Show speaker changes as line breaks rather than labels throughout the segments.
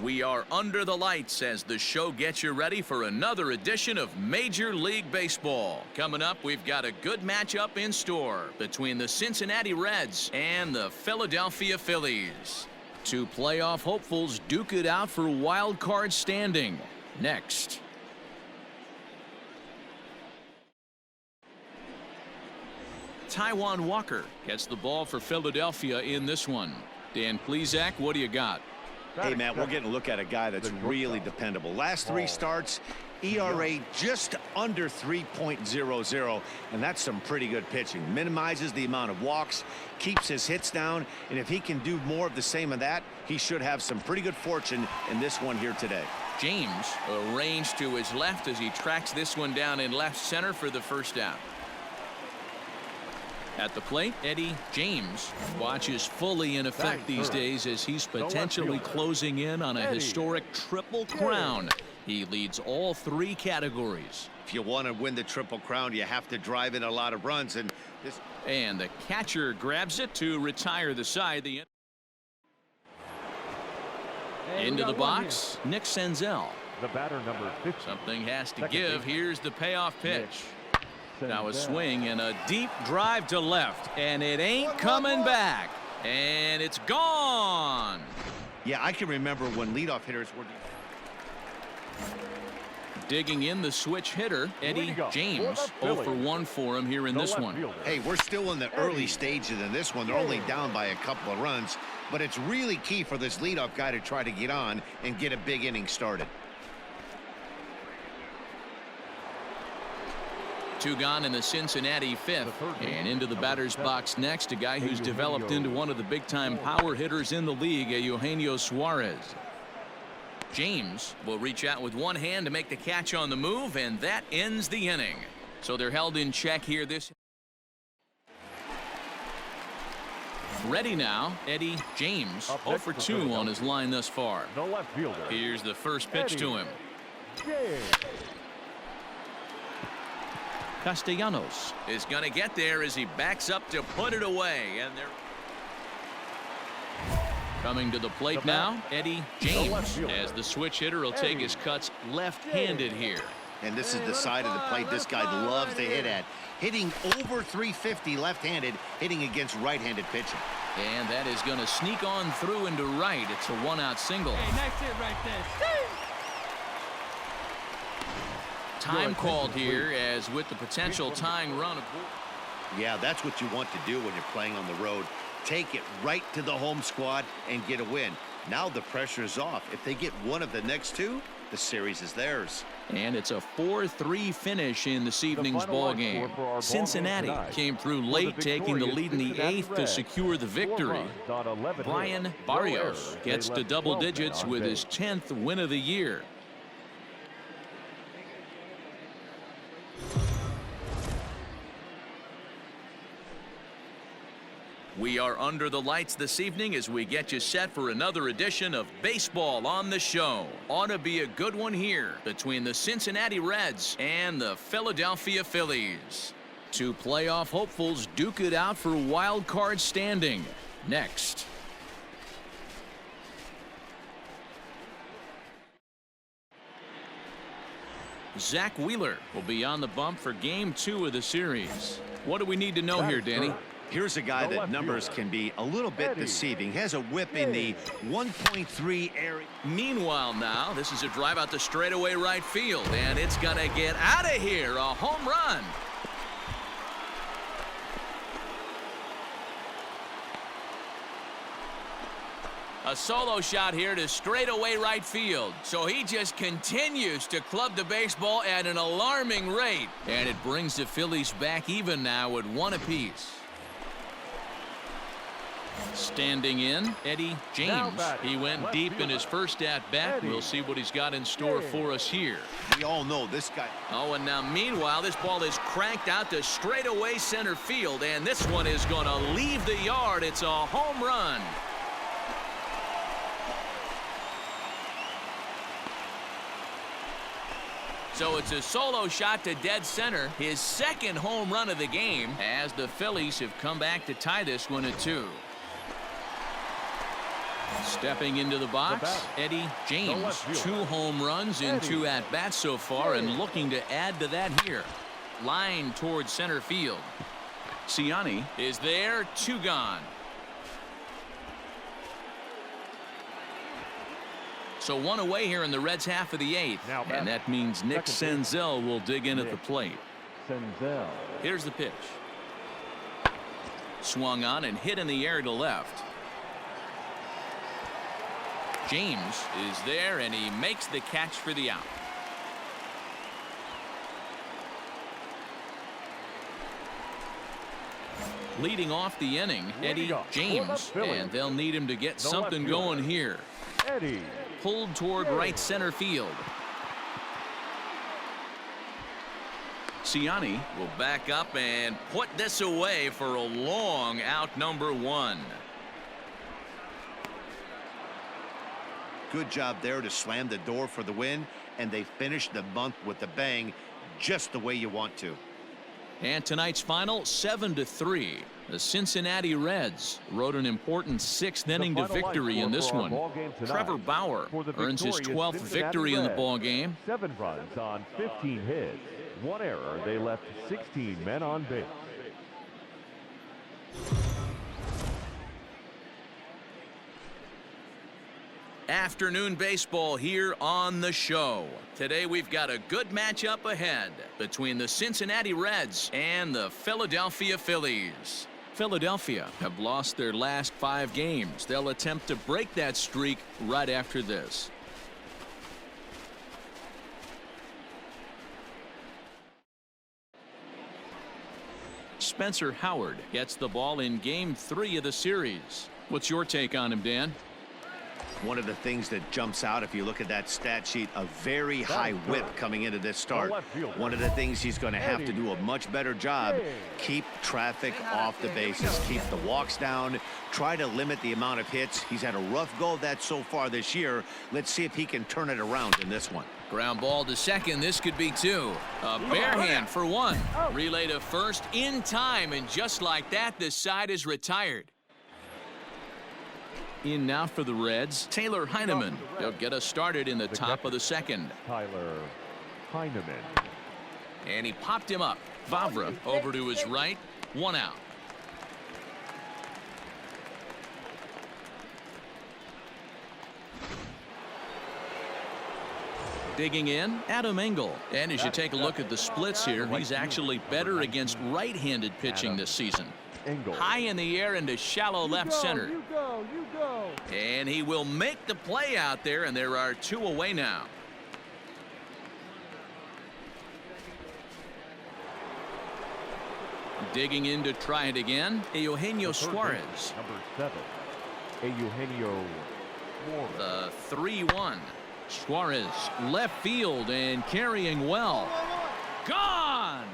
We are under the lights as the show gets you ready for another edition of Major League Baseball. Coming up, we've got a good matchup in store between the Cincinnati Reds and the Philadelphia Phillies. Two playoff hopefuls duke it out for wild card standing. Next. Taijuan Walker gets the ball for Philadelphia in this one. Dan Plesac, what do you got?
Hey, Matt, we're getting a look at a guy that's really dependable. Last three starts, ERA just under 3.00, and that's some pretty good pitching. Minimizes the amount of walks, keeps his hits down, and if he can do more of the same of that, he should have some pretty good fortune in this one here today.
James arranged to his left as he tracks this one down in left center for the first out. At the plate, Eddie James watches fully in effect these days as he's potentially closing in on a historic triple crown. He leads all three categories.
If you want to win the triple crown, you have to drive in a lot of runs, and
the catcher grabs it to retire the side. Into the box, Nick Senzel.
The batter, number 50.
Something has to give. Here's the payoff pitch. Now a swing and a deep drive to left, and it ain't coming back, and it's gone.
Yeah, I can remember when leadoff hitters were
digging in the switch hitter, Eddie James. 0 for 1 for him here in this one.
Hey, we're still in the early stages in this one. They're only down by a couple of runs, but it's really key for this leadoff guy to try to get on and get a big inning started.
Two gone in the Cincinnati fifth, and into the batter's box next, a guy who's developed into one of the big-time power hitters in the league, Eugenio Suarez. James will reach out with one hand to make the catch on the move, and that ends the inning. So they're held in check here. Ready now, Eddie James, 0 for 2 on his line thus far.
The left fielder.
Here's the first pitch to him. Castellanos is going to get there as he backs up to put it away, and they're coming to the plate now. Eddie James, as the switch hitter, will take his cuts left-handed here.
And this is the side of the plate this guy loves to hit at. Hitting over 350 left-handed, hitting against right-handed pitching.
And that is going to sneak on through into right. It's a one-out single.
Hey, nice hit right there.
Time called here, as with the potential tying run.
Yeah, that's what you want to do when you're playing on the road. Take it right to the home squad and get a win. Now the pressure is off. If they get one of the next two, the series is theirs.
And it's a 4-3 finish in this evening's ball game. Cincinnati came through late, taking the lead in the 8th to secure the victory. Brian Barrios gets to double digits with his 10th win of the year. We are under the lights this evening as we get you set for another edition of Baseball on the Show. Ought to be a good one here between the Cincinnati Reds and the Philadelphia Phillies. Two playoff hopefuls duke it out for wild card standing. Next. Zach Wheeler will be on the bump for Game 2 of the series. What do we need to know here, Danny?
Here's a guy that numbers can be a little bit deceiving. Has a whip in the 1.3 area.
Meanwhile now, this is a drive out to straightaway right field, and it's going to get out of here. A home run. A solo shot here to straightaway right field. So he just continues to club the baseball at an alarming rate. And it brings the Phillies back even now at 1 apiece. Standing in, Eddie James. He went deep in his first at-bat. We'll see what he's got in store for us here.
We all know this guy.
Oh, and now meanwhile, this ball is cranked out to straightaway center field, and this one is going to leave the yard. It's a home run. So it's a solo shot to dead center, his second home run of the game, as the Phillies have come back to tie this one at 2. Stepping into the box, Eddie James. 2 home runs in 2 at-bats so far, and looking to add to that here. Line towards center field. Cincinnati is there, 2 gone. So 1 away here in the Reds' half of the 8th. And that means Nick Senzel will dig in at the plate. Here's the pitch. Swung on and hit in the air to left. James is there, and he makes the catch for the out. Leading off the inning, Eddie James, and they'll need him to get something going here.
Eddie.
Pulled toward right center field. Cincinnati will back up and put this away for a long out, number 1.
Good job there to slam the door for the win, and they finished the month with a bang, just the way you want to.
And tonight's final, 7-3. The Cincinnati Reds rode an important 6th inning to victory in this one. Trevor Bauer earns his 12th victory in the ball game.
7 runs on 15 hits. 1 error. They left 16 men on base.
Afternoon baseball here on the show. Today we've got a good matchup ahead between the Cincinnati Reds and the Philadelphia Phillies. Philadelphia have lost their last 5 games. They'll attempt to break that streak right after this. Spencer Howard gets the ball in Game 3 of the series. What's your take on him, Dan?
One of the things that jumps out, if you look at that stat sheet, a very high whip coming into this start. One of the things he's going to have to do a much better job, keep traffic off the bases, keep the walks down, try to limit the amount of hits. He's had a rough go of that so far this year. Let's see if he can turn it around in this one.
Ground ball to second. This could be 2. A bare hand for 1. Relay to first in time, and just like that, the side is retired. In now for the Reds, Taylor Heineman. He'll get us started in the top of the 2nd.
Tyler Heineman.
And he popped him up. Vavra over to his right. 1 out. Digging in, Adam Engel. And as you take a look at the splits here, he's actually better against right-handed pitching this season. High in the air into shallow left center. And he will make the play out there, and there are 2 away now. Digging in to try it again, Eugenio Suarez.
Number 7, Eugenio Suarez.
The 3-1. Suarez left field and carrying well. Gone!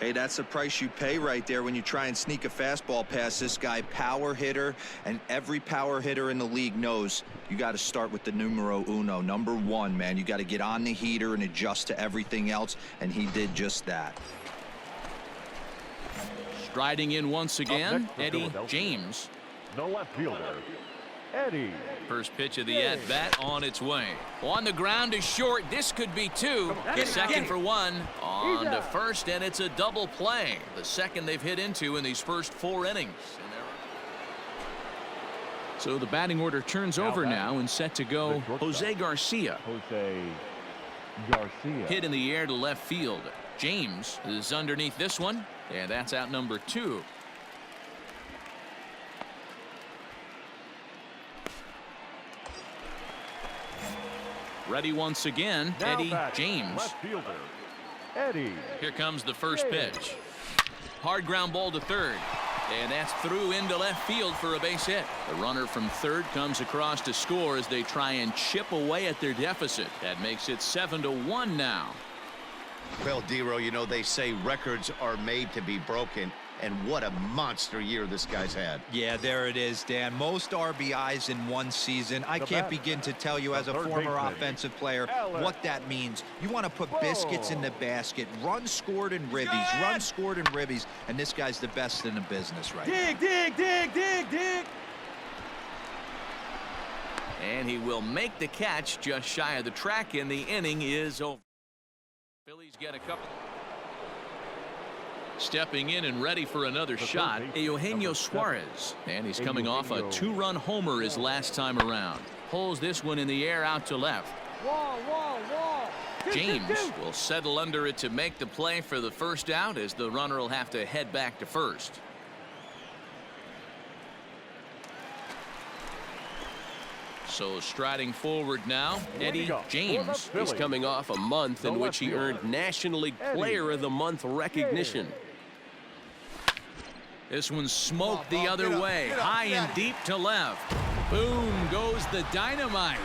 Hey, that's the price you pay right there when you try and sneak a fastball past this guy. Power hitter, and every power hitter in the league knows you got to start with the numero uno, number 1, man. You got to get on the heater and adjust to everything else, and he did just that.
Striding in once again, Eddie James.
No left fielder, Eddie.
First pitch of the at-bat on its way. On the ground to short. This could be 2. The second for 1. On to first, and it's a double play. The second they've hit into in these first 4 innings. So the batting order turns over now and set to go Jose Garcia. Hit in the air to left field. James is underneath this one, and that's out number 2. Ready once again, Eddie James.
Left fielder, Eddie.
Here comes the first pitch. Hard ground ball to third. And that's through into left field for a base hit. The runner from third comes across to score as they try and chip away at their deficit. That makes it 7-1 now.
Well, Dero, you know, they say records are made to be broken, and what a monster year this guy's had.
Yeah, there it is, Dan. Most RBIs in one season. I can't begin to tell you as a former offensive player what that means. You want to put biscuits in the basket, runs scored in ribbies, runs scored in ribbies, and this guy's the best in the business right now.
Dig.
And he will make the catch just shy of the track, and the inning is over. Phillies get a couple. Stepping in and ready for another shot, Eugenio Suarez. And he's coming off a 2-run homer his last time around. Pulls this one in the air out to left. James will settle under it to make the play for the first out, as the runner will have to head back to first. So striding forward now, Eddie James.
He's coming off a month in which he earned National League Player of the Month recognition.
This one smoked the other way, high and deep to left. Boom goes the dynamite.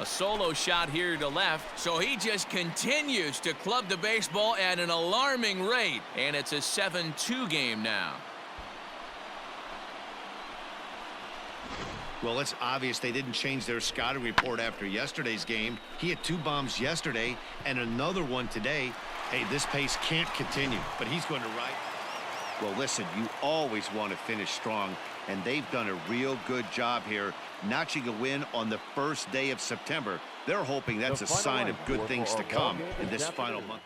A solo shot here to left, so he just continues to club the baseball at an alarming rate, and it's a 7-2 game now.
Well, it's obvious they didn't change their scouting report after yesterday's game. He had 2 bombs yesterday and another one today. Hey, this pace can't continue, but he's going to ride. Well, listen, you always want to finish strong, and they've done a real good job here, notching a win on the first day of September. They're hoping that's a sign of good things to come in this final month.